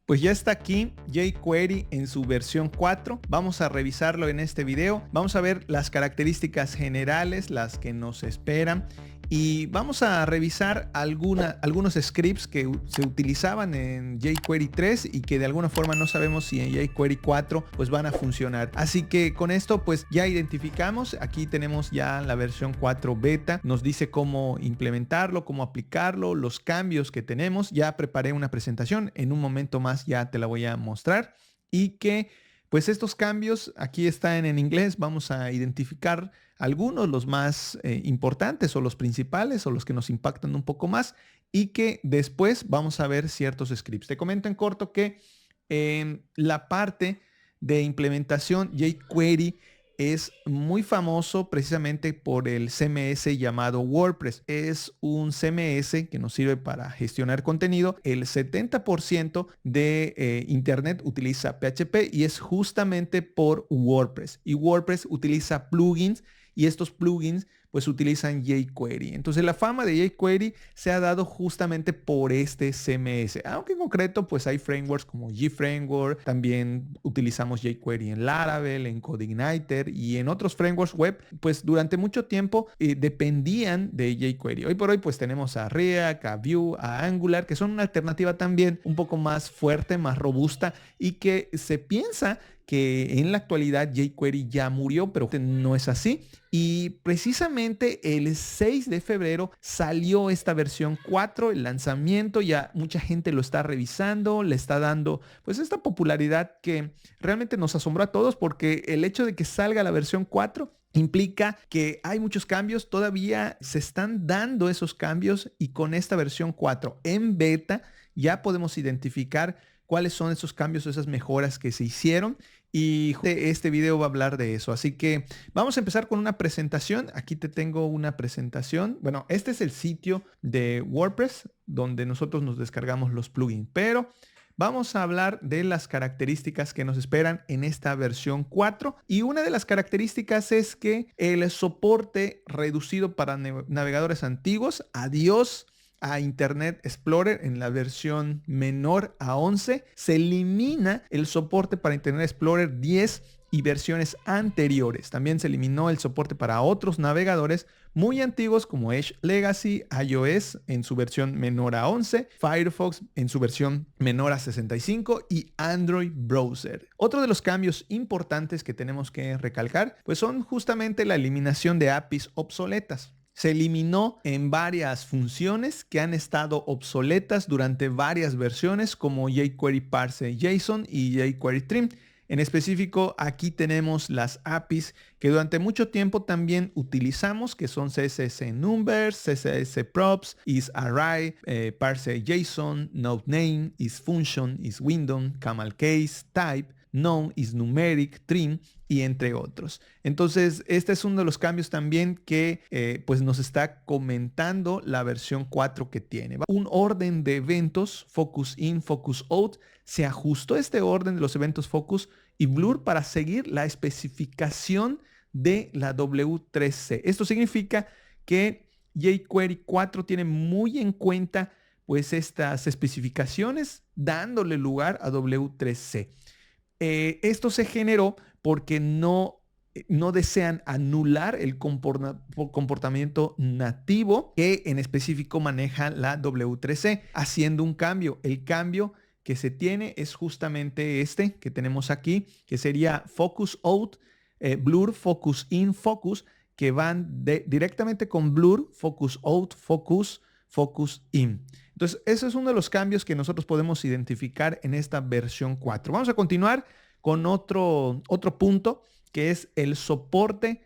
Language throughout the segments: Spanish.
Pues ya está aquí jQuery en su versión 4. Vamos a revisarlo en este video. Vamos a ver las características generales, las que nos esperan. Y vamos a revisar algunos scripts que se utilizaban en jQuery 3 y que de alguna forma no sabemos si en jQuery 4 pues van a funcionar. Así que con esto pues ya identificamos. Aquí tenemos ya la versión 4 beta. Nos dice cómo implementarlo, cómo aplicarlo, los cambios que tenemos. Ya preparé una presentación. En un momento más ya te la voy a mostrar. Y que pues estos cambios aquí están en inglés. Vamos a identificar algunos, los más importantes o los principales o los que nos impactan un poco más, y que después vamos a ver ciertos scripts. Te comento en corto que en la parte de implementación jQuery es muy famoso precisamente por el CMS llamado WordPress. Es un CMS que nos sirve para gestionar contenido. El 70% de Internet utiliza PHP y es justamente por WordPrS. Y WordPress utiliza plugins y estos plugins pues utilizan jQuery. Entonces la fama de jQuery se ha dado justamente por este CMS, aunque en concreto pues hay frameworks como GFramework, también utilizamos jQuery en Laravel, en CodeIgniter y en otros frameworks web, pues durante mucho tiempo dependían de jQuery. Hoy por hoy pues tenemos a React, a Vue, a Angular, que son una alternativa también un poco más fuerte, más robusta, y que se piensa que en la actualidad jQuery ya murió, pero no es así. Y precisamente el 6 de febrero salió esta versión 4, el lanzamiento. Ya mucha gente lo está revisando, le está dando pues esta popularidad que realmente nos asombró a todos, porque el hecho de que salga la versión 4 implica que hay muchos cambios, todavía se están dando esos cambios, y con esta versión 4 en beta ya podemos identificar cuáles son esos cambios, esas mejoras que se hicieron, y este video va a hablar de eso. Así que vamos a empezar con una presentación. Aquí te tengo una presentación. Bueno, este es el sitio de WordPress donde nosotros nos descargamos los plugins, pero vamos a hablar de las características que nos esperan en esta versión 4. Y una de las características es que el soporte reducido para navegadores antiguos, adiós a Internet Explorer en la versión menor a 11, se elimina el soporte para Internet Explorer 10 y versiones anteriores. También se eliminó el soporte para otros navegadores muy antiguos como Edge Legacy, iOS en su versión menor a 11, Firefox en su versión menor a 65 y Android Browser. Otro de los cambios importantes que tenemos que recalcar pues son justamente la eliminación de APIs obsoletas. Se eliminó en varias funciones que han estado obsoletas durante varias versiones, como jQuery Parse JSON y jQuery Trim. En específico, aquí tenemos las APIs que durante mucho tiempo también utilizamos, que son CSS Numbers, CSS Props, isArray, Parse JSON, NodeName, isFunction, isWindow, CamelCase, Type, None, isNumeric, Trim y entre otros. Entonces, este es uno de los cambios también que pues nos está comentando la versión 4 que tiene. Un orden de eventos, Focus In, Focus Out. Se ajustó este orden de los eventos Focus y Blur para seguir la especificación de la W3C. Esto significa que jQuery 4 tiene muy en cuenta pues estas especificaciones, dándole lugar a W3C. Esto se generó porque no desean anular el comportamiento nativo que en específico maneja la W3C, haciendo un cambio. El cambio que se tiene es justamente este que tenemos aquí, que sería Focus Out, Blur, Focus In, Focus, que van directamente con Blur, Focus Out, Focus, Focus In. Entonces, ese es uno de los cambios que nosotros podemos identificar en esta versión 4. Vamos a continuar con otro punto, que es el soporte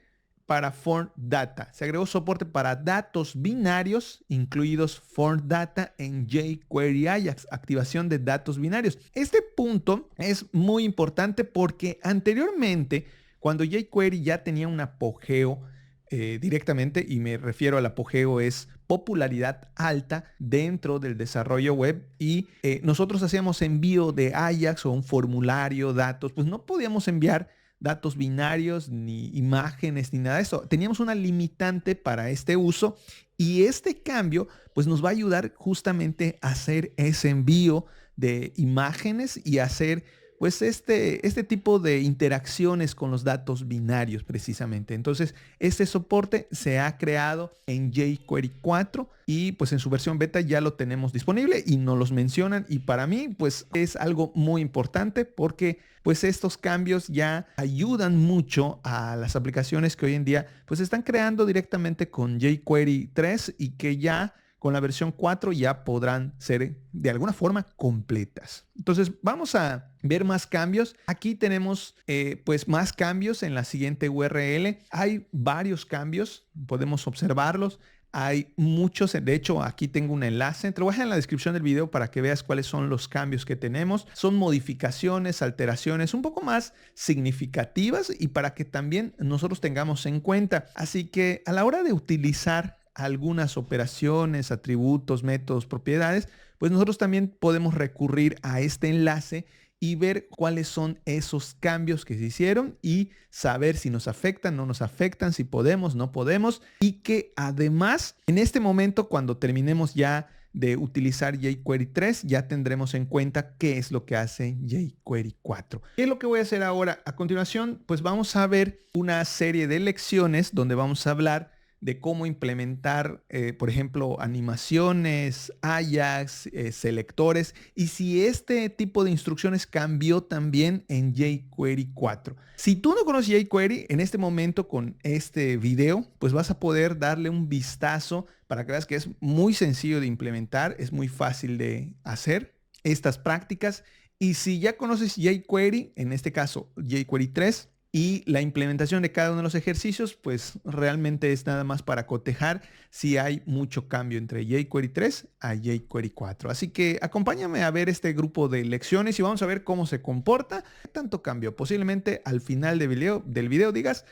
para form data. Se agregó soporte para datos binarios, incluidos form data en jQuery Ajax, activación de datos binarios. Este punto es muy importante porque anteriormente, cuando jQuery ya tenía un apogeo, directamente, y me refiero al apogeo, es popularidad alta dentro del desarrollo web, y nosotros hacíamos envío de Ajax o un formulario, datos, pues no podíamos enviar datos binarios, ni imágenes, ni nada de eso. Teníamos una limitante para este uso, y este cambio pues nos va a ayudar justamente a hacer ese envío de imágenes y hacer pues este tipo de interacciones con los datos binarios precisamente. Entonces, este soporte se ha creado en jQuery 4 y pues en su versión beta ya lo tenemos disponible y nos los mencionan, y para mí pues es algo muy importante porque pues estos cambios ya ayudan mucho a las aplicaciones que hoy en día pues están creando directamente con jQuery 3 y que ya con la versión 4 ya podrán ser de alguna forma completas. Entonces vamos a ver más cambios. Aquí tenemos pues más cambios en la siguiente URL. Hay varios cambios, podemos observarlos. Hay muchos, de hecho aquí tengo un enlace, te lo voy a dejar en la descripción del video para que veas cuáles son los cambios que tenemos. Son modificaciones, alteraciones un poco más significativas y para que también nosotros tengamos en cuenta. Así que a la hora de utilizar algunas operaciones, atributos, métodos, propiedades, pues nosotros también podemos recurrir a este enlace y ver cuáles son esos cambios que se hicieron y saber si nos afectan, no nos afectan, si podemos, no podemos, y que además en este momento cuando terminemos ya de utilizar jQuery 3 ya tendremos en cuenta qué es lo que hace jQuery 4. ¿Qué es lo que voy a hacer ahora? A continuación pues vamos a ver una serie de lecciones donde vamos a hablar de cómo implementar, por ejemplo, animaciones, Ajax, selectores, y si este tipo de instrucciones cambió también en jQuery 4. Si tú no conoces jQuery, en este momento con este video, pues vas a poder darle un vistazo para que veas que es muy sencillo de implementar, es muy fácil de hacer estas prácticas. Y si ya conoces jQuery, en este caso jQuery 3, y la implementación de cada uno de los ejercicios, pues realmente es nada más para cotejar si hay mucho cambio entre jQuery 3 a jQuery 4. Así que acompáñame a ver este grupo de lecciones y vamos a ver cómo se comporta. ¿Qué tanto cambió? Posiblemente al final del video digas,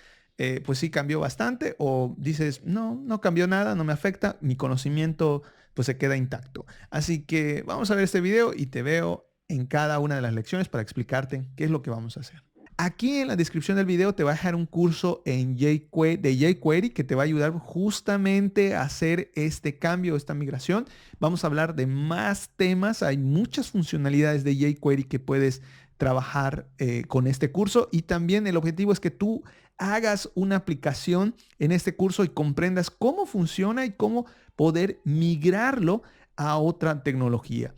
pues sí cambió bastante, o dices, no cambió nada, no me afecta, mi conocimiento pues se queda intacto. Así que vamos a ver este video y te veo en cada una de las lecciones para explicarte qué es lo que vamos a hacer. Aquí en la descripción del video te va a dejar un curso en de jQuery que te va a ayudar justamente a hacer este cambio, esta migración. Vamos a hablar de más temas, hay muchas funcionalidades de jQuery que puedes trabajar con este curso, y también el objetivo es que tú hagas una aplicación en este curso y comprendas cómo funciona y cómo poder migrarlo a otra tecnología.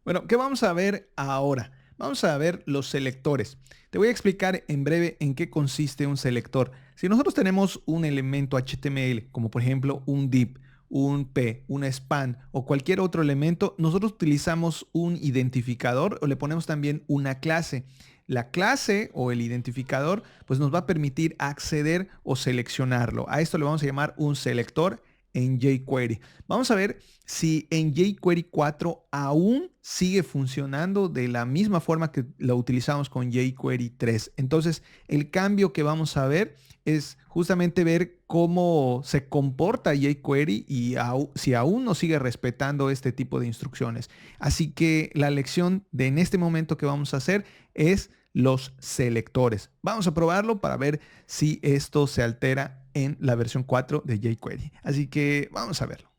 Bueno, ¿qué vamos a ver ahora? Vamos a ver los selectores. Te voy a explicar en breve en qué consiste un selector. Si nosotros tenemos un elemento HTML, como por ejemplo un div, un p, una span o cualquier otro elemento, nosotros utilizamos un identificador o le ponemos también una clase. La clase o el identificador pues nos va a permitir acceder o seleccionarlo. A esto le vamos a llamar un selector en jQuery. Vamos a ver si en jQuery 4 aún sigue funcionando de la misma forma que lo utilizamos con jQuery 3. Entonces, el cambio que vamos a ver es justamente ver cómo se comporta jQuery y si aún no sigue respetando este tipo de instrucciones. Así que la lección de en este momento que vamos a hacer es los selectores. Vamos a probarlo para ver si esto se altera en la versión 4 de jQuery. Así que vamos a verlo.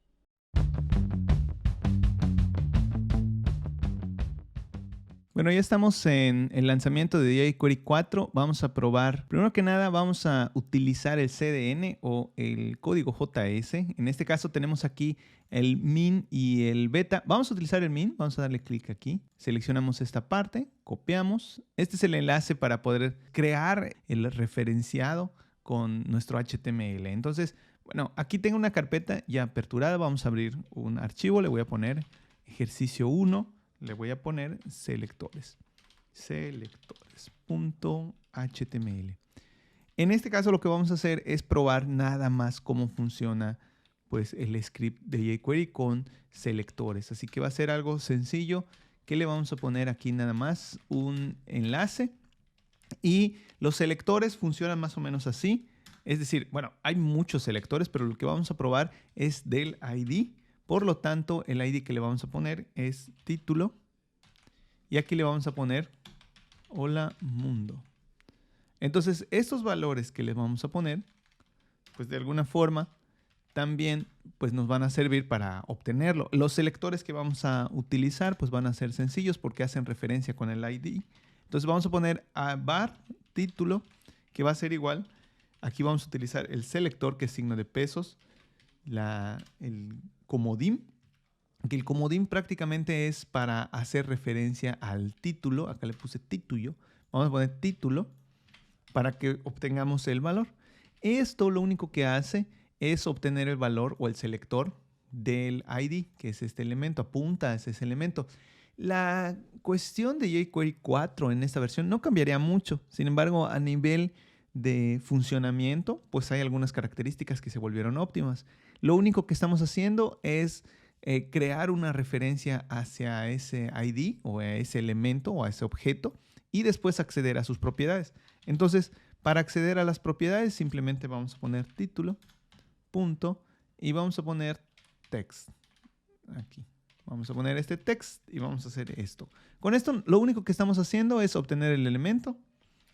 Bueno, ya estamos en el lanzamiento de jQuery 4. Vamos a probar. Primero que nada, vamos a utilizar el CDN o el código JS. En este caso tenemos aquí el min y el beta. Vamos a utilizar el min. Vamos a darle clic aquí. Seleccionamos esta parte, copiamos. Este es el enlace para poder crear el referenciado con nuestro HTML. Entonces, bueno, aquí tengo una carpeta ya aperturada. Vamos a abrir un archivo. Le voy a poner ejercicio 1. Le voy a poner selectores. Selectores.html. En este caso lo que vamos a hacer es probar nada más cómo funciona pues, el script de jQuery con selectores. Así que va a ser algo sencillo. Que le vamos a poner aquí nada más un enlace. Y los selectores funcionan más o menos así. Es decir, bueno, hay muchos selectores, pero lo que vamos a probar es del ID. Por lo tanto, el ID que le vamos a poner es título. Y aquí le vamos a poner hola mundo. Entonces, estos valores que le vamos a poner, pues de alguna forma también pues nos van a servir para obtenerlo. Los selectores que vamos a utilizar pues van a ser sencillos porque hacen referencia con el ID. Entonces vamos a poner a var título, que va a ser igual. Aquí vamos a utilizar el selector, que es signo de pesos, el comodín, que el comodín prácticamente es para hacer referencia al título. Acá le puse título. Vamos a poner título para que obtengamos el valor. Esto lo único que hace es obtener el valor o el selector del ID, que es este elemento, apunta a ese elemento. La cuestión de jQuery 4 en esta versión no cambiaría mucho. Sin embargo, a nivel de funcionamiento, pues hay algunas características que se volvieron óptimas. Lo único que estamos haciendo es crear una referencia hacia ese ID o a ese elemento o a ese objeto y después acceder a sus propiedades. Entonces, para acceder a las propiedades, simplemente vamos a poner título, punto, y vamos a poner text. Aquí. Vamos a poner este text y vamos a hacer esto. Con esto, lo único que estamos haciendo es obtener el elemento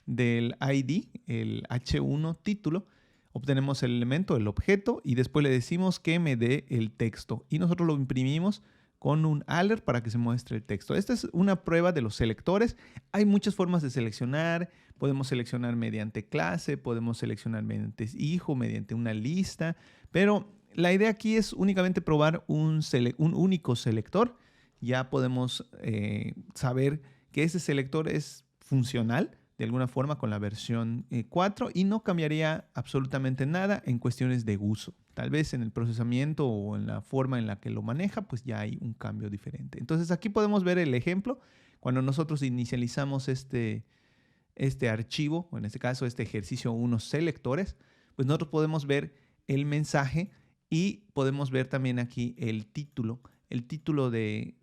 del ID, el H1 título. Obtenemos el elemento, el objeto, y después le decimos que me dé el texto. Y nosotros lo imprimimos con un alert para que se muestre el texto. Esta es una prueba de los selectores. Hay muchas formas de seleccionar. Podemos seleccionar mediante clase, podemos seleccionar mediante hijo, mediante una lista, pero la idea aquí es únicamente probar un único selector. Ya podemos saber que ese selector es funcional de alguna forma con la versión 4 y no cambiaría absolutamente nada en cuestiones de uso. Tal vez en el procesamiento o en la forma en la que lo maneja, pues ya hay un cambio diferente. Entonces aquí podemos ver el ejemplo. Cuando nosotros inicializamos este archivo, o en este caso este ejercicio 1 selectores, pues nosotros podemos ver el mensaje y podemos ver también aquí el título de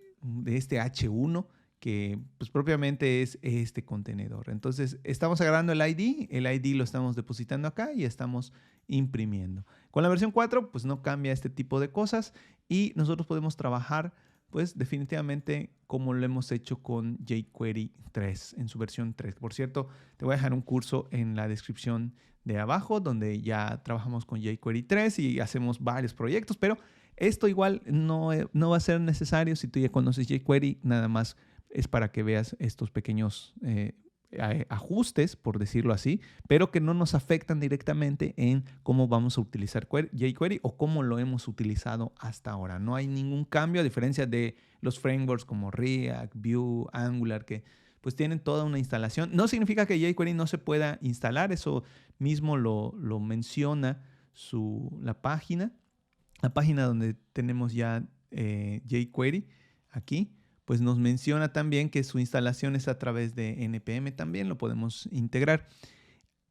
este H1, que pues propiamente es este contenedor. Entonces estamos agarrando el ID lo estamos depositando acá y estamos imprimiendo. Con la versión 4 pues no cambia este tipo de cosas y nosotros podemos trabajar pues definitivamente como lo hemos hecho con jQuery 3 en su versión 3. Por cierto, te voy a dejar un curso en la descripción de abajo donde ya trabajamos con jQuery 3 y hacemos varios proyectos, pero esto igual no va a ser necesario si tú ya conoces jQuery, nada más es para que veas estos pequeños ajustes, por decirlo así, pero que no nos afectan directamente en cómo vamos a utilizar jQuery o cómo lo hemos utilizado hasta ahora. No hay ningún cambio a diferencia de los frameworks como React, Vue, Angular, que pues tienen toda una instalación. No significa que jQuery no se pueda instalar, eso mismo lo menciona la página donde tenemos ya jQuery aquí. Pues nos menciona también que su instalación es a través de NPM, también lo podemos integrar.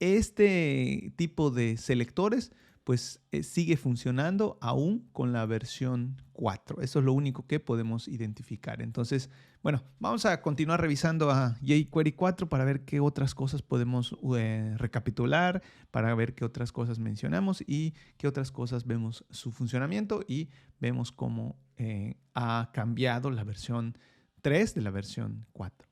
Este tipo de selectores pues sigue funcionando aún con la versión 4. Eso es lo único que podemos identificar. Entonces, bueno, vamos a continuar revisando a jQuery 4 para ver qué otras cosas podemos recapitular, para ver qué otras cosas mencionamos y qué otras cosas vemos su funcionamiento y vemos cómo ha cambiado la versión 3 de la versión 4.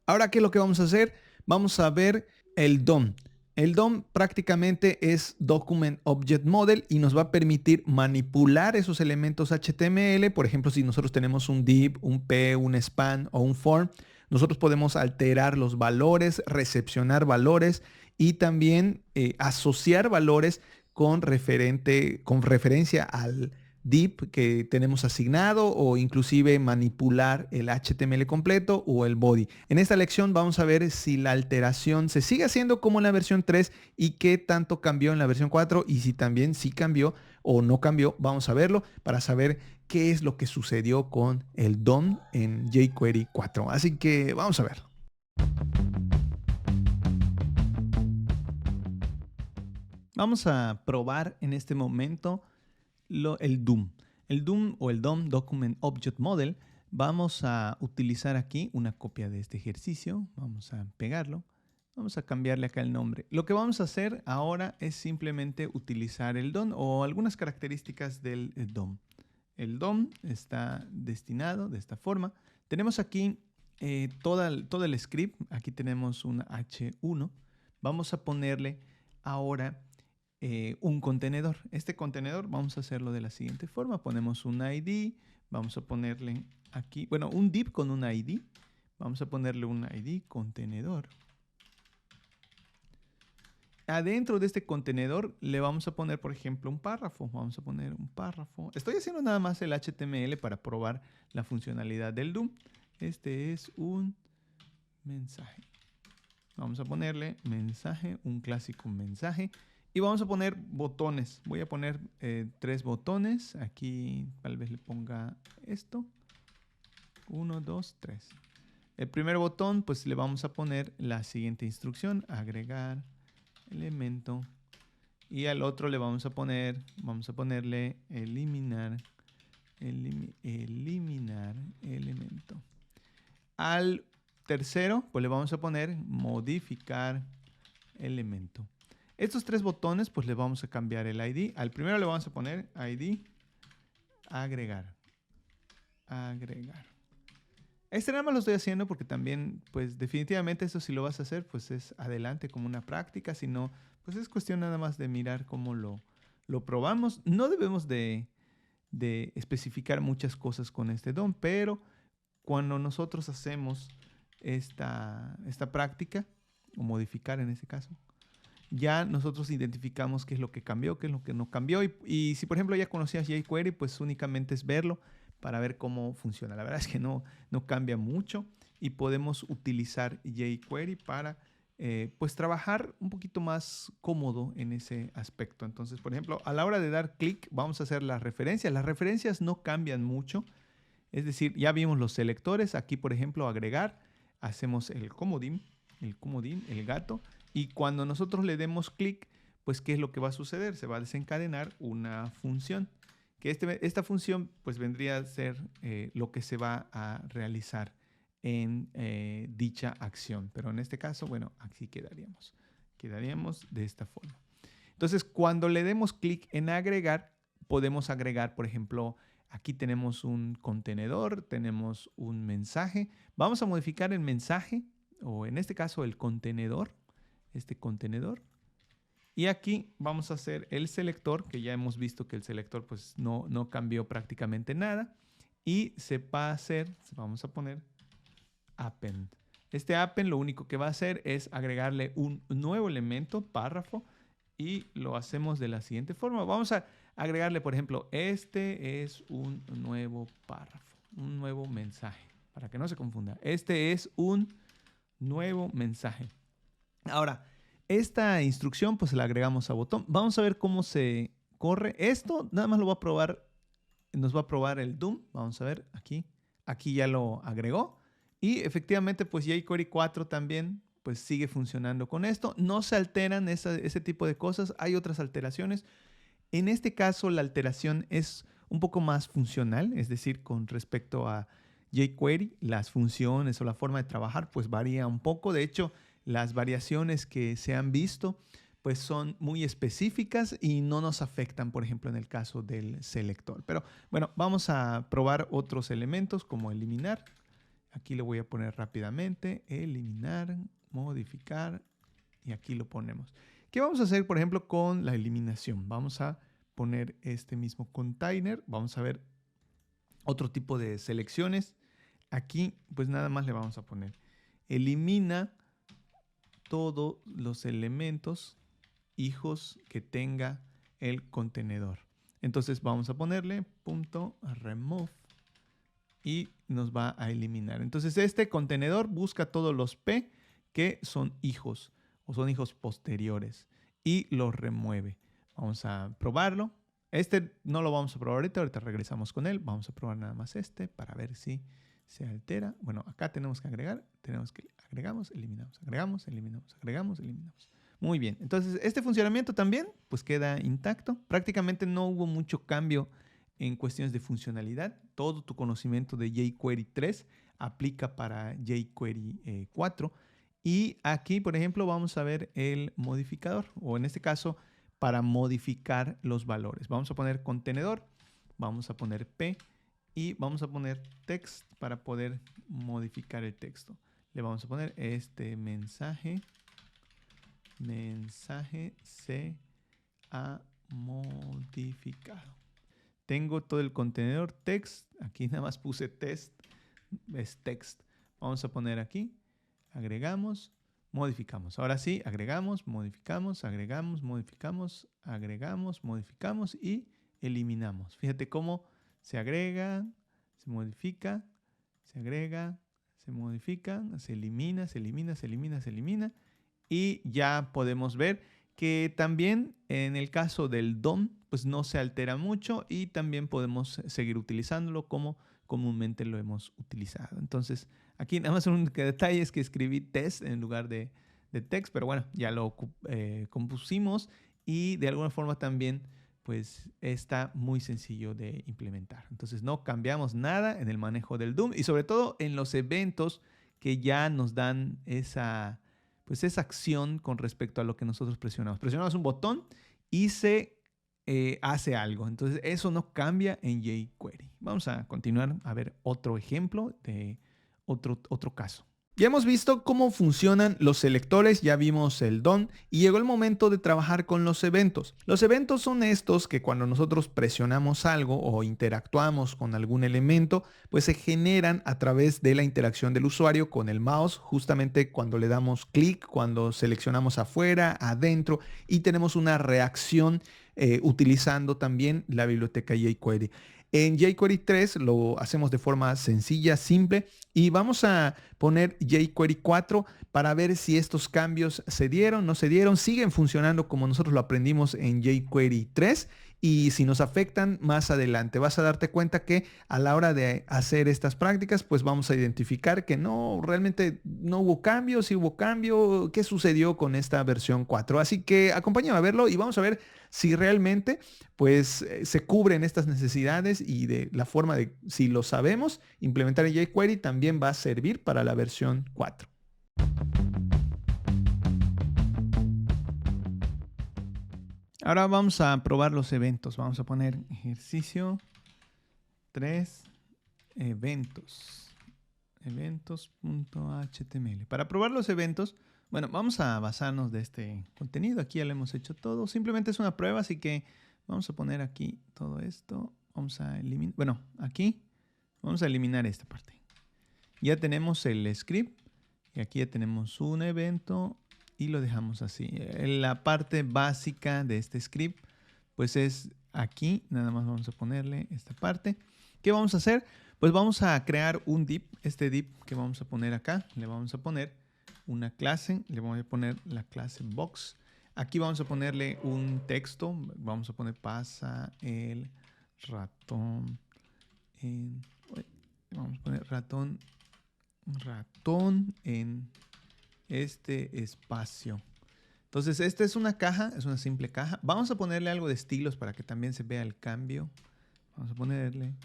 Ahora, ¿qué es lo que vamos a hacer? Vamos a ver el DOM. El DOM prácticamente es Document Object Model y nos va a permitir manipular esos elementos HTML. Por ejemplo, si nosotros tenemos un div, un p, un span o un form, nosotros podemos alterar los valores, recepcionar valores y también asociar valores con referencia al div que tenemos asignado o inclusive manipular el HTML completo o el body. En esta lección vamos a ver si la alteración se sigue haciendo como en la versión 3 y qué tanto cambió en la versión 4 y si también sí cambió o no cambió, vamos a verlo para saber qué es lo que sucedió con el DOM en jQuery 4. Así que vamos a verlo. Vamos a probar en este momento el DOM. El DOM o el DOM, Document Object Model, vamos a utilizar aquí una copia de este ejercicio. Vamos a pegarlo. Vamos a cambiarle acá el nombre. Lo que vamos a hacer ahora es simplemente utilizar el DOM o algunas características del DOM. El DOM está destinado de esta forma. Tenemos aquí todo el script. Aquí tenemos un H1. Vamos a ponerle ahora un contenedor. Este contenedor vamos a hacerlo de la siguiente forma. Ponemos un ID, vamos a ponerle aquí, bueno, un div con un ID. Vamos a ponerle un ID contenedor. Adentro de este contenedor le vamos a poner, por ejemplo, un párrafo. Vamos a poner un párrafo. Estoy haciendo nada más el HTML para probar la funcionalidad del DOM. Este es un mensaje. Vamos a ponerle mensaje, un clásico mensaje. Y vamos a poner botones. Voy a poner 3 botones. Aquí tal vez le ponga esto. 1, 2, 3. El primer botón, pues le vamos a poner la siguiente instrucción. Agregar elemento. Y al otro le vamos a ponerle eliminar elemento. Al tercero, pues le vamos a poner modificar elemento. Estos 3 botones, pues le vamos a cambiar el ID. Al primero le vamos a poner ID agregar. Este nada más lo estoy haciendo porque también, pues definitivamente eso si lo vas a hacer, pues es adelante como una práctica. Si no, pues es cuestión nada más de mirar cómo lo probamos. No debemos de especificar muchas cosas con este DOM, pero cuando nosotros hacemos esta práctica, o modificar en este caso, ya nosotros identificamos qué es lo que cambió, qué es lo que no cambió. Y si por ejemplo ya conocías jQuery, pues únicamente es verlo para ver cómo funciona. La verdad es que no cambia mucho y podemos utilizar jQuery para pues trabajar un poquito más cómodo en ese aspecto. Entonces, por ejemplo, a la hora de dar clic, vamos a hacer las referencias. Las referencias no cambian mucho. Es decir, ya vimos los selectores. Aquí, por ejemplo, agregar, hacemos el comodín, el gato. Y cuando nosotros le demos clic, pues, ¿qué es lo que va a suceder? Se va a desencadenar una función. Que esta función, pues, vendría a ser lo que se va a realizar en dicha acción. Pero en este caso, bueno, así quedaríamos. Quedaríamos de esta forma. Entonces, cuando le demos clic en agregar, podemos agregar, por ejemplo, aquí tenemos un contenedor, tenemos un mensaje. Vamos a modificar el mensaje, o en este caso el contenedor, este contenedor. Y aquí vamos a hacer el selector, que ya hemos visto que el selector pues no cambió prácticamente nada. Y se va a hacer, vamos a poner append. Este append lo único que va a hacer es agregarle un nuevo elemento, párrafo, y lo hacemos de la siguiente forma. Vamos a agregarle, por ejemplo, este es un nuevo párrafo, un nuevo mensaje, para que no se confunda. Este es un nuevo mensaje. Ahora, esta instrucción pues la agregamos a botón. Vamos a ver cómo se corre. Esto nada más lo va a probar, nos va a probar el DOM. Vamos a ver aquí. Aquí ya lo agregó. Y efectivamente pues jQuery 4 también pues sigue funcionando con esto. No se alteran ese tipo de cosas. Hay otras alteraciones. En este caso la alteración es un poco más funcional, es decir, con respecto a jQuery, las funciones o la forma de trabajar pues varía un poco. De hecho, las variaciones que se han visto pues son muy específicas y no nos afectan, por ejemplo, en el caso del selector. Pero bueno, vamos a probar otros elementos como eliminar. Aquí lo voy a poner rápidamente, eliminar, modificar y aquí lo ponemos. ¿Qué vamos a hacer, por ejemplo, con la eliminación? Vamos a poner este mismo container. Vamos a ver otro tipo de selecciones. Aquí, pues nada más le vamos a poner elimina todos los elementos hijos que tenga el contenedor. Entonces vamos a ponerle punto remove y nos va a eliminar. Entonces este contenedor busca todos los P que son hijos o son hijos posteriores y los remueve. Vamos a probarlo. Este no lo vamos a probar ahorita regresamos con él. Vamos a probar nada más este para ver si se altera. Bueno, acá tenemos que agregar, agregamos, eliminamos, agregamos, eliminamos, agregamos, eliminamos. Muy bien, entonces este funcionamiento también pues queda intacto. Prácticamente no hubo mucho cambio en cuestiones de funcionalidad. Todo tu conocimiento de jQuery 3 aplica para jQuery 4. Y aquí, por ejemplo, vamos a ver el modificador, o en este caso, para modificar los valores. Vamos a poner contenedor, vamos a poner P y vamos a poner text para poder modificar el texto. Le vamos a poner este mensaje se ha modificado. Tengo todo el contenedor text. Aquí nada más puse test. Es text. Vamos a poner aquí. Agregamos. Modificamos. Ahora sí, agregamos, modificamos, agregamos, modificamos, agregamos, modificamos y eliminamos. Fíjate cómo se agrega, se modifica, se agrega, se modifica, se elimina, se elimina, se elimina, se elimina. Y ya podemos ver que también en el caso del DOM, pues no se altera mucho y también podemos seguir utilizándolo como comúnmente lo hemos utilizado. Entonces, aquí nada más un único detalle es que escribí test en lugar de text, pero bueno, ya lo compusimos y de alguna forma también pues está muy sencillo de implementar. Entonces no cambiamos nada en el manejo del DOM y sobre todo en los eventos que ya nos dan esa acción con respecto a lo que nosotros presionamos. Presionamos un botón y se hace algo. Entonces eso no cambia en jQuery. Vamos a continuar a ver otro ejemplo de otro caso. Ya hemos visto cómo funcionan los selectores, ya vimos el DOM y llegó el momento de trabajar con los eventos. Los eventos son estos que cuando nosotros presionamos algo o interactuamos con algún elemento, pues se generan a través de la interacción del usuario con el mouse, justamente cuando le damos clic, cuando seleccionamos afuera, adentro y tenemos una reacción utilizando también la biblioteca jQuery. En jQuery 3 lo hacemos de forma sencilla, simple, y vamos a poner jQuery 4 para ver si estos cambios se dieron, no se dieron, siguen funcionando como nosotros lo aprendimos en jQuery 3 y si nos afectan más adelante. Vas a darte cuenta que a la hora de hacer estas prácticas, pues vamos a identificar que no, realmente no hubo cambio, si hubo cambio, qué sucedió con esta versión 4. Así que acompáñame a verlo y vamos a ver si realmente pues se cubren estas necesidades y de la forma de, si lo sabemos, implementar en jQuery también va a servir para la versión 4. Ahora vamos a probar los eventos. Vamos a poner ejercicio 3, eventos. Eventos.html. Para probar los eventos, bueno, vamos a basarnos de este contenido. Aquí ya lo hemos hecho todo. Simplemente es una prueba, así que vamos a poner aquí todo esto. Vamos a eliminar, bueno, aquí vamos a eliminar esta parte. Ya tenemos el script y aquí ya tenemos un evento y lo dejamos así. La parte básica de este script pues es aquí. Nada más vamos a ponerle esta parte. ¿Qué vamos a hacer? Pues vamos a crear un div. Este div que vamos a poner acá, le vamos a poner una clase. Le vamos a poner la clase box. Aquí vamos a ponerle un texto. Vamos a poner pasa el ratón en... Vamos a poner ratón en este espacio. Entonces, esta es una caja, es una simple caja. Vamos a ponerle algo de estilos para que también se vea el cambio. Vamos a ponerle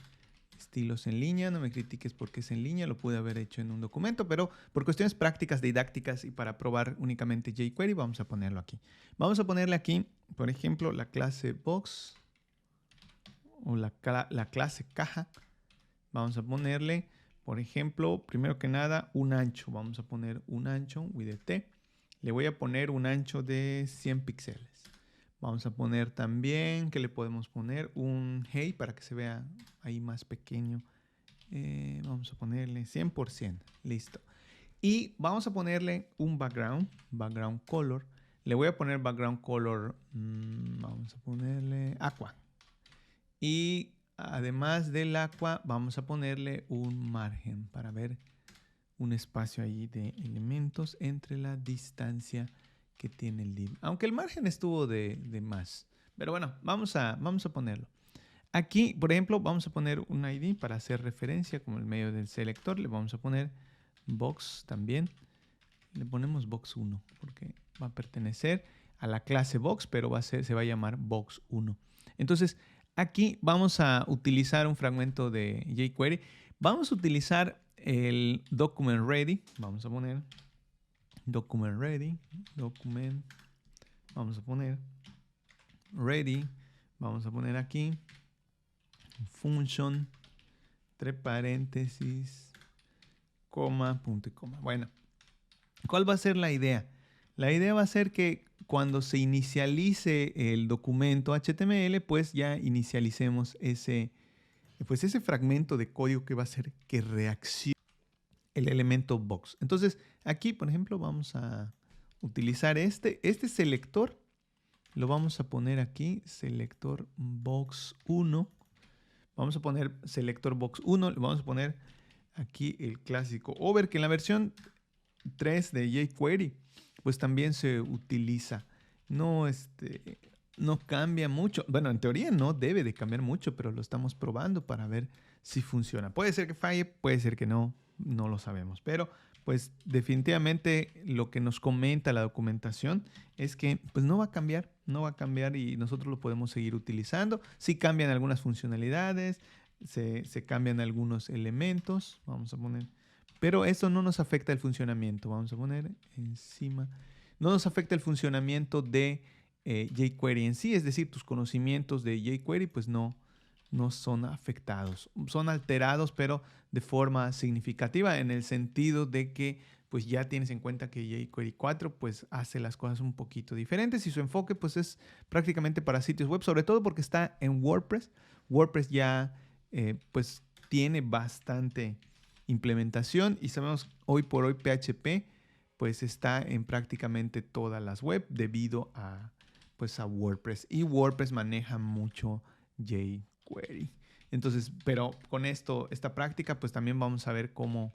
estilos en línea. No me critiques porque es en línea, lo pude haber hecho en un documento, pero por cuestiones prácticas, didácticas y para probar únicamente jQuery, vamos a ponerlo aquí. Vamos a ponerle aquí, por ejemplo, la clase box o la clase caja. Vamos a ponerle, por ejemplo, primero que nada, un ancho. Vamos a poner un ancho, width. Le voy a poner un ancho de 100 píxeles. Vamos a poner también, ¿qué le podemos poner? Un height para que se vea ahí más pequeño. Vamos a ponerle 100%. Listo. Y vamos a ponerle un background color. Le voy a poner background color, vamos a ponerle aqua. Y además del aqua, vamos a ponerle un margen para ver un espacio ahí de elementos entre la distancia que tiene el div. Aunque el margen estuvo de más. Pero bueno, vamos a ponerlo. Aquí, por ejemplo, vamos a poner un ID para hacer referencia como el medio del selector. Le vamos a poner box también. Le ponemos box 1 porque va a pertenecer a la clase box, pero se va a llamar box 1. Entonces, aquí vamos a utilizar un fragmento de jQuery. Vamos a utilizar el document ready. Vamos a poner document ready. Vamos a poner ready. Vamos a poner aquí function, entre paréntesis, coma, punto y coma. Bueno, ¿cuál va a ser la idea? La idea va a ser que cuando se inicialice el documento HTML, pues ya inicialicemos ese fragmento de código que va a hacer que reaccione el elemento box. Entonces, aquí, por ejemplo, vamos a utilizar este selector. Lo vamos a poner aquí, selector box 1. Vamos a poner selector box 1. Le vamos a poner aquí el clásico over, que en la versión 3 de jQuery, pues también se utiliza. No cambia mucho. Bueno, en teoría no debe de cambiar mucho, pero lo estamos probando para ver si funciona. Puede ser que falle, puede ser que no lo sabemos. Pero pues definitivamente lo que nos comenta la documentación es que pues no va a cambiar y nosotros lo podemos seguir utilizando. Sí cambian algunas funcionalidades, se cambian algunos elementos, vamos a poner, pero eso no nos afecta el funcionamiento. Vamos a poner encima, no nos afecta el funcionamiento de jQuery en sí, es decir, tus conocimientos de jQuery pues no son afectados, son alterados, pero de forma significativa, en el sentido de que pues ya tienes en cuenta que jQuery 4 pues hace las cosas un poquito diferentes y su enfoque pues es prácticamente para sitios web, sobre todo porque está en WordPress. WordPress ya pues tiene bastante implementación y sabemos hoy por hoy PHP pues está en prácticamente todas las web debido a WordPress, y WordPress maneja mucho jQuery. Entonces, pero con esta práctica, pues también vamos a ver cómo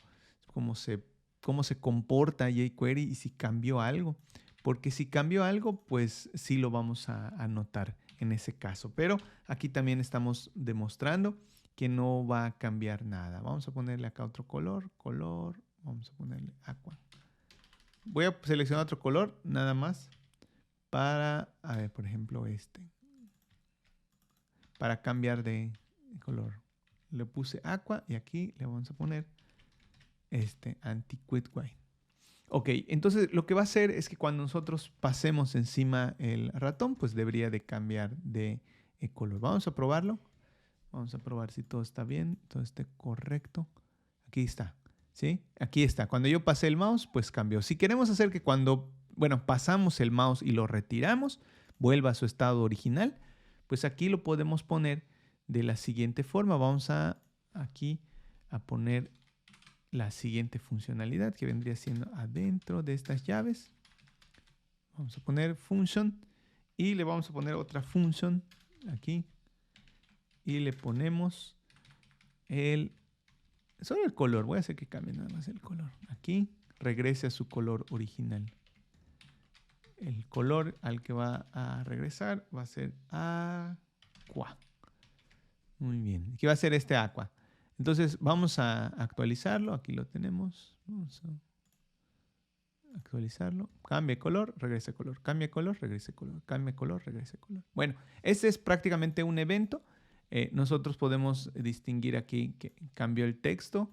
se comporta jQuery y si cambió algo. Porque si cambió algo, pues sí lo vamos a notar en ese caso. Pero aquí también estamos demostrando que no va a cambiar nada. Vamos a ponerle acá otro color, vamos a ponerle aqua. Voy a seleccionar otro color, nada más, para, a ver, por ejemplo, para cambiar de color. Le puse aqua y aquí le vamos a poner anti-quit white. Ok, entonces lo que va a hacer es que cuando nosotros pasemos encima el ratón, pues debería de cambiar de color. Vamos a probarlo. Vamos a probar si todo está bien, todo esté correcto. Aquí está, ¿sí? Aquí está. Cuando yo pasé el mouse, pues cambió. Si queremos hacer que cuando, pasamos el mouse y lo retiramos, vuelva a su estado original, pues aquí lo podemos poner de la siguiente forma. Vamos aquí a poner la siguiente funcionalidad que vendría siendo adentro de estas llaves. Vamos a poner function y le vamos a poner otra function aquí y le ponemos solo el color. Voy a hacer que cambie nada más el color. Aquí regrese a su color original. El color al que va a regresar va a ser aqua. Muy bien. Aquí va a ser aqua. Entonces vamos a actualizarlo. Aquí lo tenemos. Vamos a actualizarlo. Cambie color, regrese color. Cambie color, regrese color. Cambie color, regrese color. Bueno, este es prácticamente un evento. Nosotros podemos distinguir aquí que cambió el texto.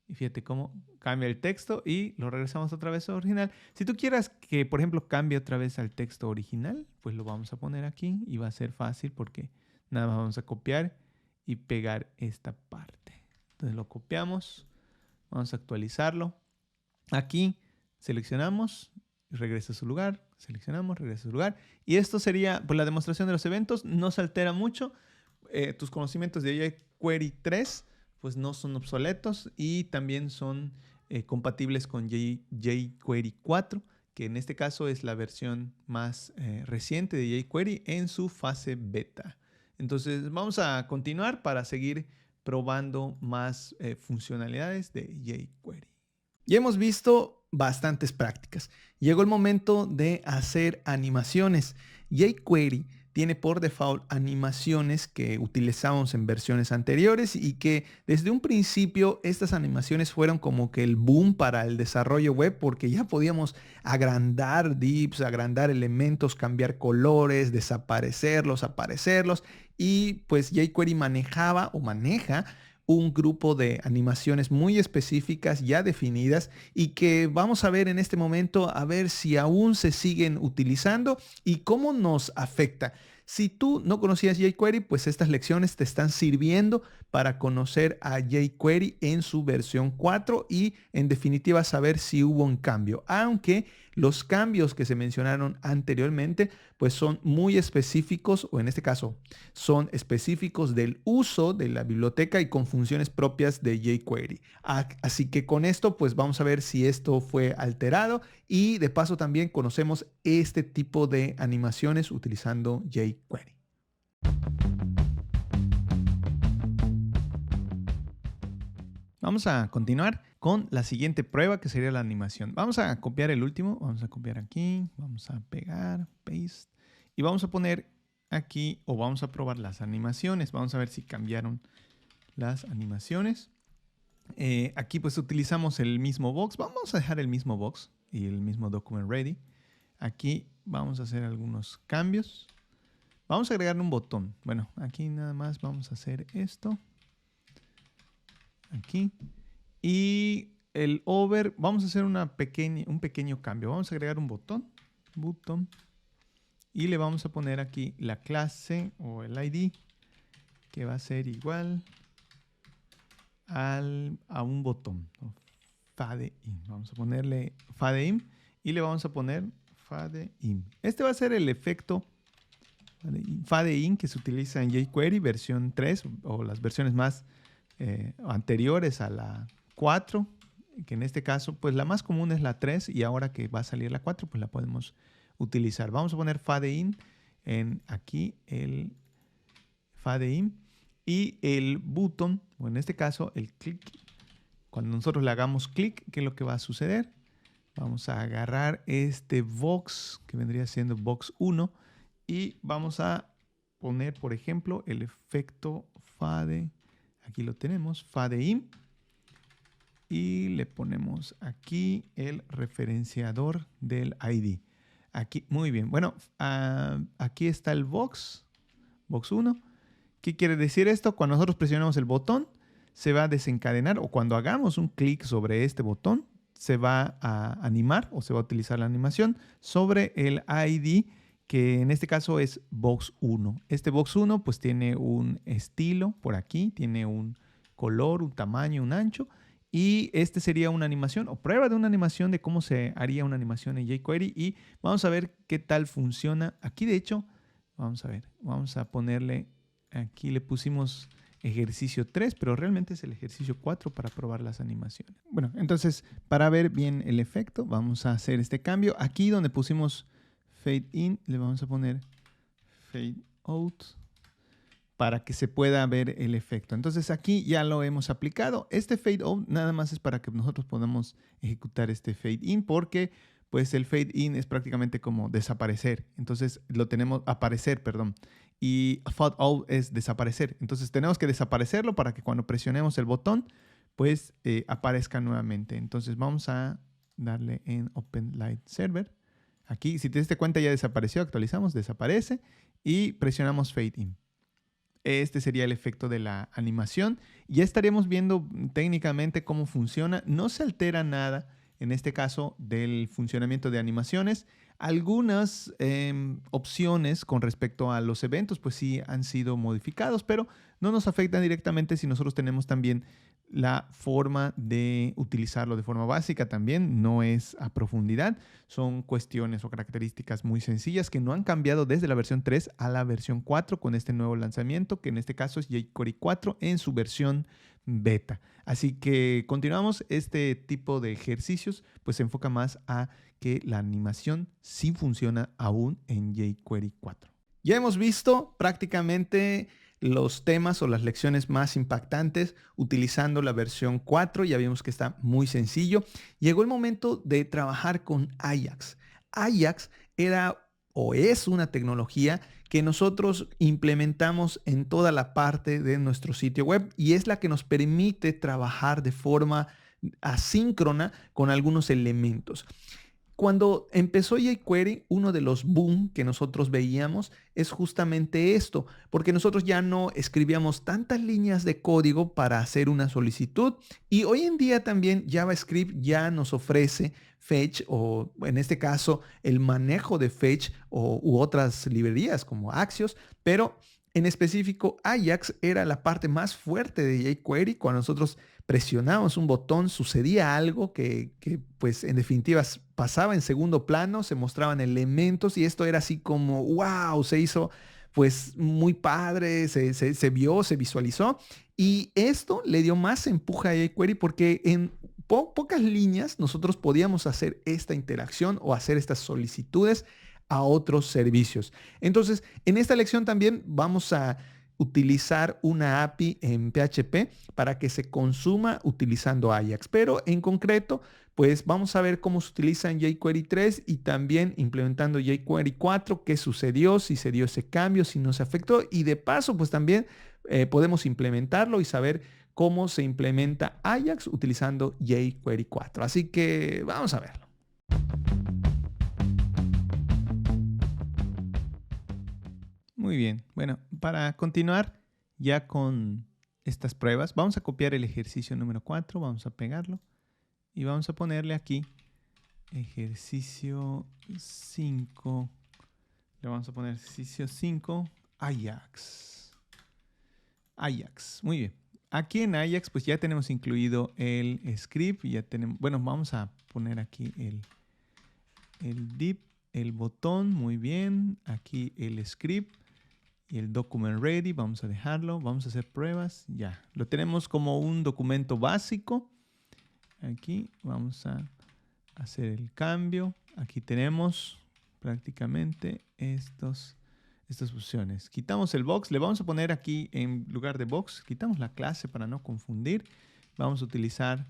Y fíjate cómo cambia el texto y lo regresamos otra vez al original. Si tú quieras que, por ejemplo, cambie otra vez al texto original, pues lo vamos a poner aquí y va a ser fácil porque nada más vamos a copiar y pegar esta parte. Entonces lo copiamos, vamos a actualizarlo. Aquí seleccionamos, regresa a su lugar, seleccionamos, regresa a su lugar. Y esto sería pues, la demostración de los eventos. No se altera mucho. Tus conocimientos de jQuery 3 pues no son obsoletos y también son compatibles con jQuery 4, que en este caso es la versión más reciente de jQuery en su fase beta. Entonces vamos a continuar para seguir probando más funcionalidades de jQuery. Ya hemos visto bastantes prácticas. Llegó el momento de hacer animaciones. jQuery tiene por default animaciones que utilizamos en versiones anteriores y que desde un principio estas animaciones fueron como que el boom para el desarrollo web, porque ya podíamos agrandar divs, agrandar elementos, cambiar colores, desaparecerlos, aparecerlos, y pues jQuery manejaba o maneja un grupo de animaciones muy específicas ya definidas y que vamos a ver en este momento a ver si aún se siguen utilizando y cómo nos afecta. Si tú no conocías jQuery, pues estas lecciones te están sirviendo para conocer a jQuery en su versión 4 y en definitiva saber si hubo un cambio. Aunque los cambios que se mencionaron anteriormente pues son muy específicos, o en este caso son específicos del uso de la biblioteca y con funciones propias de jQuery. Así que con esto pues vamos a ver si esto fue alterado y de paso también conocemos este tipo de animaciones utilizando jQuery. Vamos a continuar con la siguiente prueba que sería la animación. Vamos a copiar el último, vamos a copiar aquí, vamos a pegar, paste y vamos a poner aquí o vamos a probar las animaciones. Vamos a ver si cambiaron las animaciones. Aquí pues utilizamos el mismo box, vamos a dejar el mismo box y el mismo document ready. Aquí vamos a hacer algunos cambios. Vamos a agregarle un botón. Bueno, aquí nada más vamos a hacer esto. Aquí. Y el over, vamos a hacer un pequeño cambio. Vamos a agregar un botón. Y le vamos a poner aquí la clase o el ID que va a ser igual a un botón. Fadein. Vamos a ponerle fadein y le vamos a poner fadein. Este va a ser el efecto fadein que se utiliza en jQuery versión 3 o las versiones más anteriores a la 4, que en este caso pues la más común es la 3 y ahora que va a salir la 4 pues la podemos utilizar. Vamos a poner fadein en aquí el fadein y el button, o en este caso el click. Cuando nosotros le hagamos clic, ¿qué es lo que va a suceder? Vamos a agarrar este box que vendría siendo box 1 y vamos a poner, por ejemplo, el efecto fade. Aquí lo tenemos, fadein. Y le ponemos aquí el referenciador del ID. Aquí, muy bien. Bueno, aquí está el box 1. ¿Qué quiere decir esto? Cuando nosotros presionamos el botón, se va a desencadenar, o cuando hagamos un clic sobre este botón, se va a animar o se va a utilizar la animación sobre el ID, que en este caso es box 1. Este box 1 pues tiene un estilo por aquí, tiene un color, un tamaño, un ancho, y este sería una animación o prueba de una animación de cómo se haría una animación en jQuery y vamos a ver qué tal funciona. Aquí de hecho, vamos a ver, vamos a ponerle, aquí le pusimos ejercicio 3, pero realmente es el ejercicio 4 para probar las animaciones. Bueno, entonces para ver bien el efecto vamos a hacer este cambio. Aquí donde pusimos fade in, le vamos a poner fade out para que se pueda ver el efecto. Entonces aquí ya lo hemos aplicado. Este fade out nada más es para que nosotros podamos ejecutar este fade in porque pues el fade in es prácticamente como desaparecer. Entonces lo tenemos, aparecer, perdón. Y fade out es desaparecer. Entonces tenemos que desaparecerlo para que cuando presionemos el botón pues aparezca nuevamente. Entonces vamos a darle en Open Light Server. Aquí, si te diste cuenta, ya desapareció. Actualizamos, desaparece y presionamos Fade In. Este sería el efecto de la animación. Ya estaremos viendo técnicamente cómo funciona. No se altera nada, en este caso, del funcionamiento de animaciones. Algunas opciones con respecto a los eventos, pues sí han sido modificados, pero no nos afectan directamente si nosotros tenemos también la forma de utilizarlo de forma básica también, no es a profundidad. Son cuestiones o características muy sencillas que no han cambiado desde la versión 3 a la versión 4 con este nuevo lanzamiento, que en este caso es jQuery 4 en su versión beta. Así que continuamos. Este tipo de ejercicios pues se enfoca más a que la animación sí funciona aún en jQuery 4. Ya hemos visto prácticamente los temas o las lecciones más impactantes utilizando la versión 4. Ya vimos que está muy sencillo. Llegó el momento de trabajar con Ajax. Ajax era o es una tecnología que nosotros implementamos en toda la parte de nuestro sitio web y es la que nos permite trabajar de forma asíncrona con algunos elementos. Cuando empezó jQuery, uno de los boom que nosotros veíamos es justamente esto, porque nosotros ya no escribíamos tantas líneas de código para hacer una solicitud y hoy en día también JavaScript ya nos ofrece Fetch o en este caso el manejo de Fetch u otras librerías como Axios, pero en específico Ajax era la parte más fuerte de jQuery. Cuando nosotros presionábamos un botón sucedía algo que pues en definitiva pasaba en segundo plano, se mostraban elementos y esto era así como wow, se hizo pues muy padre, se vio, se visualizó y esto le dio más empuje a jQuery porque en pocas líneas nosotros podíamos hacer esta interacción o hacer estas solicitudes a otros servicios. Entonces, en esta lección también vamos a utilizar una API en PHP para que se consuma utilizando Ajax. Pero en concreto, pues vamos a ver cómo se utiliza en jQuery 3 y también implementando jQuery 4, qué sucedió, si se dio ese cambio, si no se afectó. Y de paso, pues también podemos implementarlo y saber cómo se implementa Ajax utilizando jQuery 4. Así que vamos a verlo. Muy bien, bueno, para continuar ya con estas pruebas, vamos a copiar el ejercicio número 4, vamos a pegarlo y vamos a ponerle aquí ejercicio 5, le vamos a poner ejercicio 5, Ajax. Ajax, muy bien. Aquí en Ajax pues ya tenemos incluido el script, ya tenemos, bueno, vamos a poner aquí el div, el botón, muy bien, aquí el script. Y el document ready, vamos a dejarlo, vamos a hacer pruebas, ya. Lo tenemos como un documento básico. Aquí vamos a hacer el cambio. Aquí tenemos prácticamente estas opciones. Quitamos el box, le vamos a poner aquí en lugar de box, quitamos la clase para no confundir. Vamos a utilizar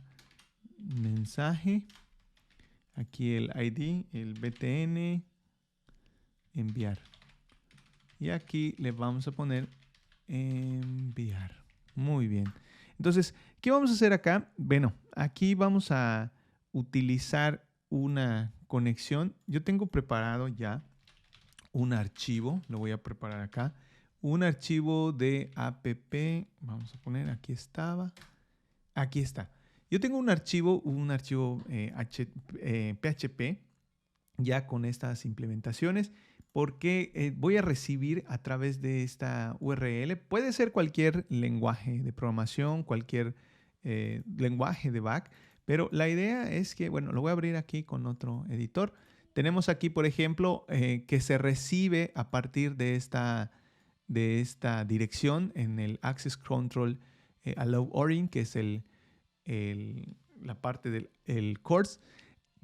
mensaje. Aquí el ID, el btn, enviar. Y aquí le vamos a poner enviar. Muy bien. Entonces, ¿qué vamos a hacer acá? Bueno, aquí vamos a utilizar una conexión. Yo tengo preparado ya un archivo. Lo voy a preparar acá. Un archivo de app. Vamos a poner, aquí estaba. Aquí está. Yo tengo un archivo PHP ya con estas implementaciones. Porque voy a recibir a través de esta URL. Puede ser cualquier lenguaje de programación, cualquier lenguaje de back, pero la idea es que, bueno, lo voy a abrir aquí con otro editor. Tenemos aquí, por ejemplo, que se recibe a partir de esta dirección en el Access Control Allow Origin, que es la parte del course,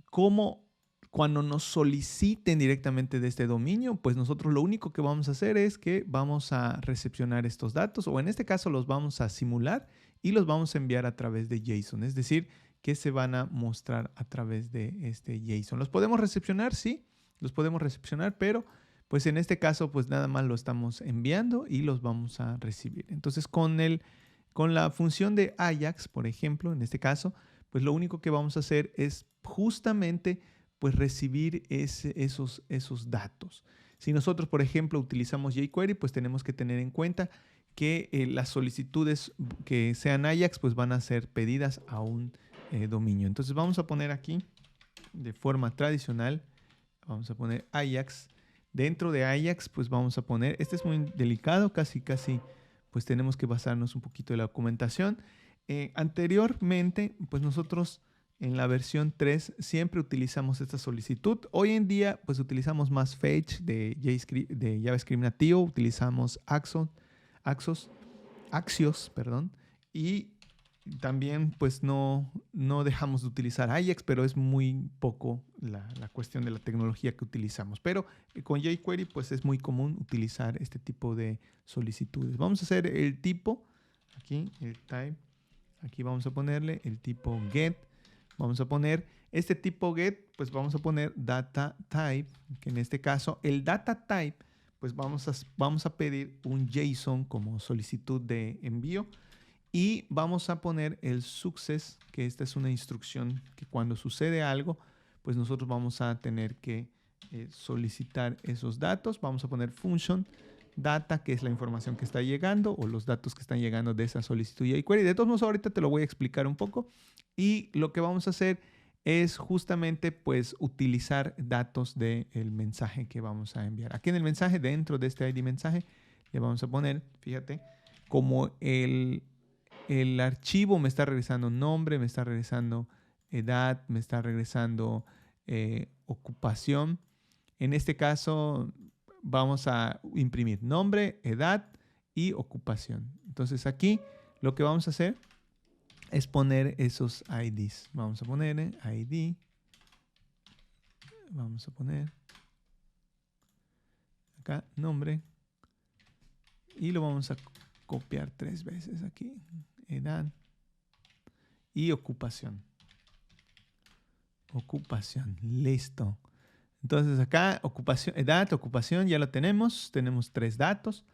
como cuando nos soliciten directamente de este dominio, pues nosotros lo único que vamos a hacer es que vamos a recepcionar estos datos o en este caso los vamos a simular y los vamos a enviar a través de JSON. Es decir, que se van a mostrar a través de este JSON. ¿Los podemos recepcionar? Sí, los podemos recepcionar, pero pues en este caso pues nada más lo estamos enviando y los vamos a recibir. Entonces con la función de Ajax, por ejemplo, en este caso, pues lo único que vamos a hacer es justamente pues recibir esos datos. Si nosotros, por ejemplo, utilizamos jQuery, pues tenemos que tener en cuenta que las solicitudes que sean Ajax, pues van a ser pedidas a un dominio. Entonces vamos a poner aquí de forma tradicional, vamos a poner Ajax. Dentro de Ajax, pues vamos a poner, este es muy delicado, casi, pues tenemos que basarnos un poquito en la documentación. Anteriormente, pues nosotros en la versión 3 siempre utilizamos esta solicitud. Hoy en día pues utilizamos más Fetch de JavaScript nativo, utilizamos Axios, y también pues no dejamos de utilizar Ajax, pero es muy poco la cuestión de la tecnología que utilizamos. Pero con jQuery pues es muy común utilizar este tipo de solicitudes. Vamos a hacer el tipo, aquí el type, aquí vamos a ponerle el tipo get. Vamos a poner este tipo get, pues vamos a poner data type, que en este caso el data type, pues vamos a pedir un JSON como solicitud de envío y vamos a poner el success, que esta es una instrucción que cuando sucede algo, pues nosotros vamos a tener que solicitar esos datos. Vamos a poner function data, que es la información que está llegando o los datos que están llegando de esa solicitud jQuery. De todos modos, ahorita te lo voy a explicar un poco. Y lo que vamos a hacer es justamente pues utilizar datos del mensaje que vamos a enviar. Aquí en el mensaje, dentro de este ID mensaje, le vamos a poner, fíjate, como el archivo me está regresando nombre, me está regresando edad, me está regresando ocupación. En este caso vamos a imprimir nombre, edad y ocupación. Entonces aquí lo que vamos a hacer es poner esos IDs. Vamos a poner ID. Vamos a poner acá nombre. Y lo vamos a copiar 3 veces aquí. Edad y ocupación. Ocupación. Listo. Entonces acá ocupación, edad, ocupación, ya lo tenemos. Tenemos 3 datos.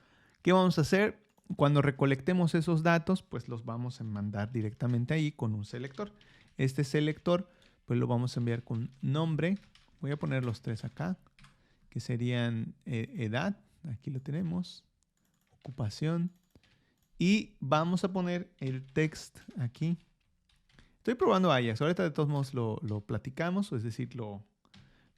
¿Qué vamos a hacer? Cuando recolectemos esos datos, pues los vamos a mandar directamente ahí con un selector. Este selector, pues lo vamos a enviar con nombre. Voy a poner los 3 acá, que serían edad. Aquí lo tenemos. Ocupación. Y vamos a poner el text aquí. Estoy probando Ajax. Ahorita de todos modos lo platicamos, es decir, lo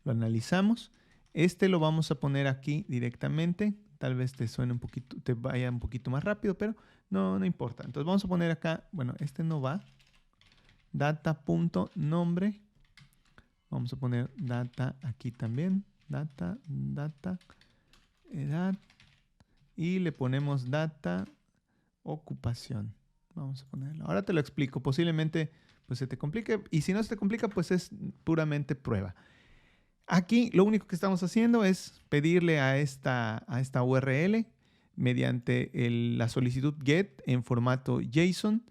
analizamos. Este lo vamos a poner aquí directamente. Tal vez te suene un poquito, te vaya un poquito más rápido, pero no importa. Entonces vamos a poner acá, bueno, este no va. Data.nombre. Vamos a poner data aquí también. Data, edad. Y le ponemos data, ocupación. Vamos a ponerlo. Ahora te lo explico. Posiblemente pues se te complique. Y si no se te complica, pues es puramente prueba. Aquí lo único que estamos haciendo es pedirle a esta URL mediante la solicitud GET en formato JSON,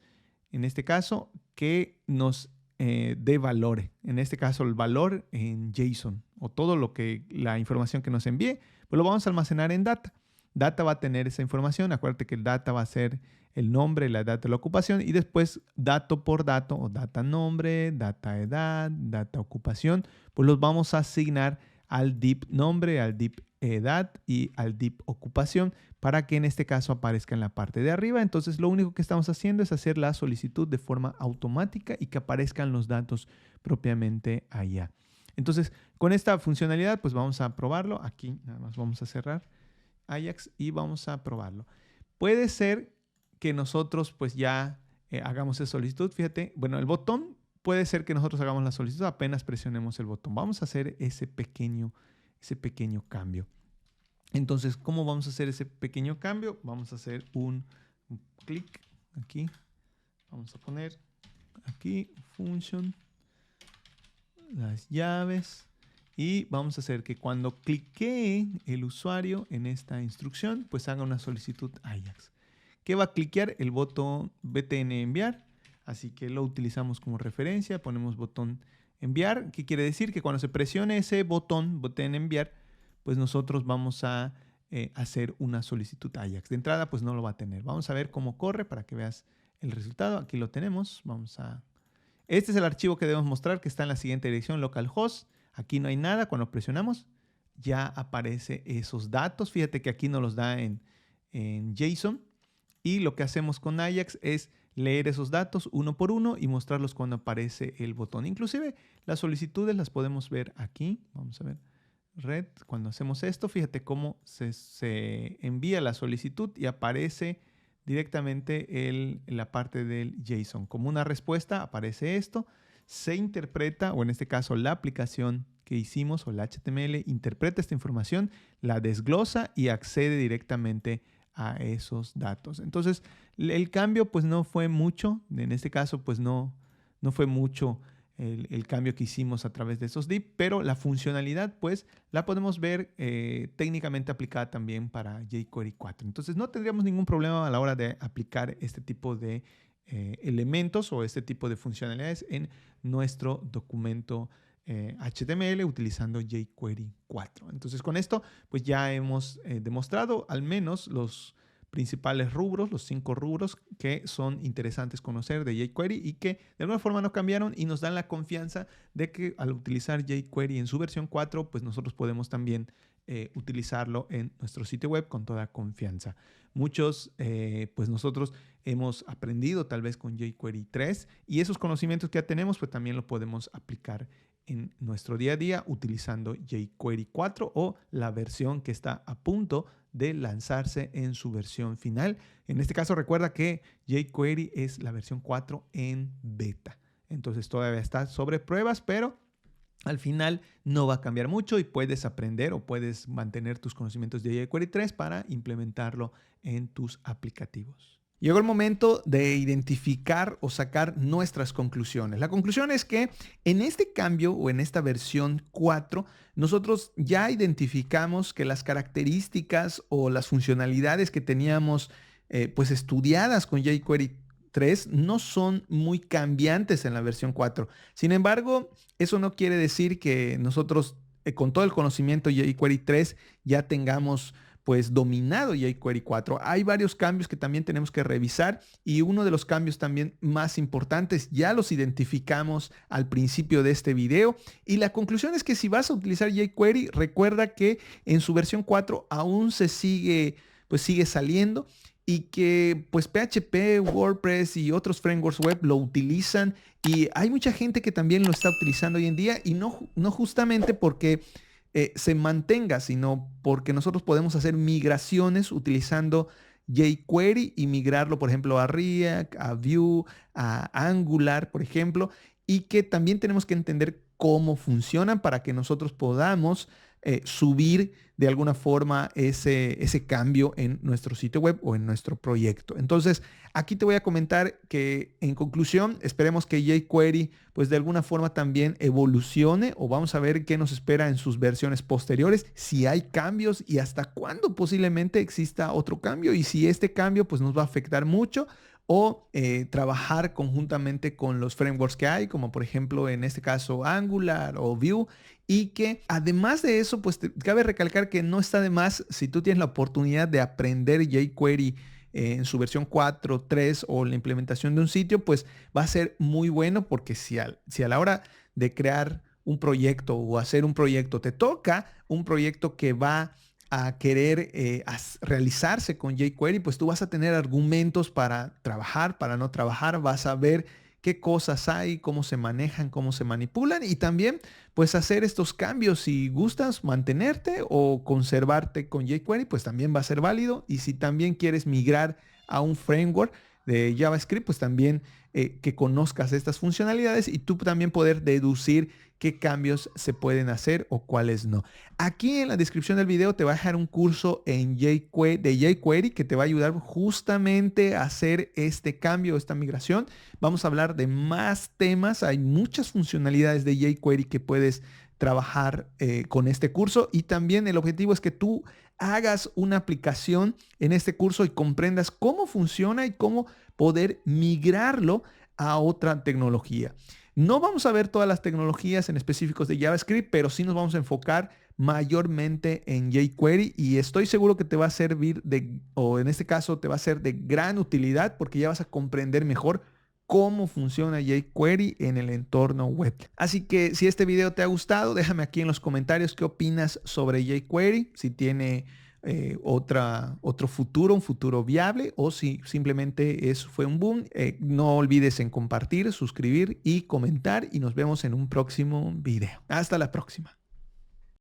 en este caso, que nos dé valor. En este caso, el valor en JSON o todo la información que nos envíe, pues lo vamos a almacenar en data. Data va a tener esa información. Acuérdate que el data va a ser el nombre, la edad de la ocupación y después dato por dato o data nombre, data edad, data ocupación, pues los vamos a asignar al div nombre, al div edad y al div ocupación para que en este caso aparezca en la parte de arriba. Entonces lo único que estamos haciendo es hacer la solicitud de forma automática y que aparezcan los datos propiamente allá. Entonces con esta funcionalidad pues vamos a probarlo. Aquí nada más vamos a cerrar Ajax y vamos a probarlo. Puede ser que nosotros pues ya hagamos esa solicitud. Fíjate, bueno, el botón puede ser que nosotros hagamos la solicitud apenas presionemos el botón. Vamos a hacer ese pequeño cambio. Entonces, ¿cómo vamos a hacer ese pequeño cambio? Vamos a hacer un clic aquí. Vamos a poner aquí function, las llaves. Y vamos a hacer que cuando cliquee el usuario en esta instrucción, pues haga una solicitud Ajax. ¿Qué va a cliquear? El botón btn enviar. Así que lo utilizamos como referencia. Ponemos botón enviar. ¿Qué quiere decir? Que cuando se presione ese botón enviar, pues nosotros vamos a hacer una solicitud Ajax. De entrada, pues no lo va a tener. Vamos a ver cómo corre para que veas el resultado. Aquí lo tenemos. Este es el archivo que debemos mostrar, que está en la siguiente dirección, localhost. Aquí no hay nada. Cuando presionamos, ya aparece esos datos. Fíjate que aquí nos los da en JSON. Y lo que hacemos con Ajax es leer esos datos uno por uno y mostrarlos cuando aparece el botón. Inclusive las solicitudes las podemos ver aquí. Vamos a ver. Red. Cuando hacemos esto, fíjate cómo se envía la solicitud y aparece directamente la parte del JSON. Como una respuesta aparece esto. Se interpreta, o en este caso la aplicación que hicimos o el HTML interpreta esta información, la desglosa y accede directamente a esos datos. Entonces el cambio pues no fue mucho. En este caso pues no fue mucho el cambio que hicimos a través de esos div, pero la funcionalidad pues la podemos ver técnicamente aplicada también para jQuery 4. Entonces no tendríamos ningún problema a la hora de aplicar este tipo de elementos o este tipo de funcionalidades en nuestro documento HTML utilizando jQuery 4. Entonces con esto pues ya hemos demostrado al menos los principales rubros, los 5 rubros que son interesantes conocer de jQuery y que de alguna forma no cambiaron y nos dan la confianza de que al utilizar jQuery en su versión 4, pues nosotros podemos también utilizarlo en nuestro sitio web con toda confianza. Muchos, pues nosotros hemos aprendido tal vez con jQuery 3 y esos conocimientos que ya tenemos, pues también lo podemos aplicar en nuestro día a día utilizando jQuery 4 o la versión que está a punto de lanzarse en su versión final. En este caso, recuerda que jQuery es la versión 4 en beta. Entonces todavía está sobre pruebas, pero al final no va a cambiar mucho y puedes aprender o puedes mantener tus conocimientos de jQuery 3 para implementarlo en tus aplicativos. Llegó el momento de identificar o sacar nuestras conclusiones. La conclusión es que en este cambio o en esta versión 4, nosotros ya identificamos que las características o las funcionalidades que teníamos pues estudiadas con jQuery 3 no son muy cambiantes en la versión 4. Sin embargo, eso no quiere decir que nosotros con todo el conocimiento de jQuery 3 ya tengamos pues dominado jQuery 4. Hay varios cambios que también tenemos que revisar y uno de los cambios también más importantes ya los identificamos al principio de este video y la conclusión es que si vas a utilizar jQuery, recuerda que en su versión 4 aún sigue saliendo y que pues PHP, WordPress y otros frameworks web lo utilizan y hay mucha gente que también lo está utilizando hoy en día y no justamente porque se mantenga, sino porque nosotros podemos hacer migraciones utilizando jQuery y migrarlo, por ejemplo, a React, a Vue, a Angular, por ejemplo, y que también tenemos que entender cómo funcionan para que nosotros podamos subir de alguna forma ese cambio en nuestro sitio web o en nuestro proyecto. Entonces, aquí te voy a comentar que en conclusión, esperemos que jQuery pues de alguna forma también evolucione o vamos a ver qué nos espera en sus versiones posteriores, si hay cambios y hasta cuándo posiblemente exista otro cambio y si este cambio pues nos va a afectar mucho o trabajar conjuntamente con los frameworks que hay, como por ejemplo en este caso Angular o Vue, y que además de eso, pues cabe recalcar que no está de más si tú tienes la oportunidad de aprender jQuery en su versión 4, 3 o la implementación de un sitio, pues va a ser muy bueno porque si a la hora de crear un proyecto o hacer un proyecto te toca un proyecto que va a querer realizarse con jQuery, pues tú vas a tener argumentos para trabajar, para no trabajar, vas a ver qué cosas hay, cómo se manejan, cómo se manipulan y también pues hacer estos cambios. Si gustas mantenerte o conservarte con jQuery, pues también va a ser válido. Y si también quieres migrar a un framework de JavaScript, pues también que conozcas estas funcionalidades y tú también poder deducir qué cambios se pueden hacer o cuáles no. Aquí en la descripción del video te va a dejar un curso de jQuery que te va a ayudar justamente a hacer este cambio, esta migración. Vamos a hablar de más temas, hay muchas funcionalidades de jQuery que puedes trabajar con este curso y también el objetivo es que tú hagas una aplicación en este curso y comprendas cómo funciona y cómo poder migrarlo a otra tecnología. No vamos a ver todas las tecnologías en específicos de JavaScript, pero sí nos vamos a enfocar mayormente en jQuery y estoy seguro que te va a servir o en este caso te va a ser de gran utilidad porque ya vas a comprender mejor cómo funciona jQuery en el entorno web. Así que si este video te ha gustado, déjame aquí en los comentarios qué opinas sobre jQuery, si tiene otro futuro, un futuro viable o si simplemente fue un boom. No olvides en compartir, suscribir y comentar y nos vemos en un próximo video. Hasta la próxima.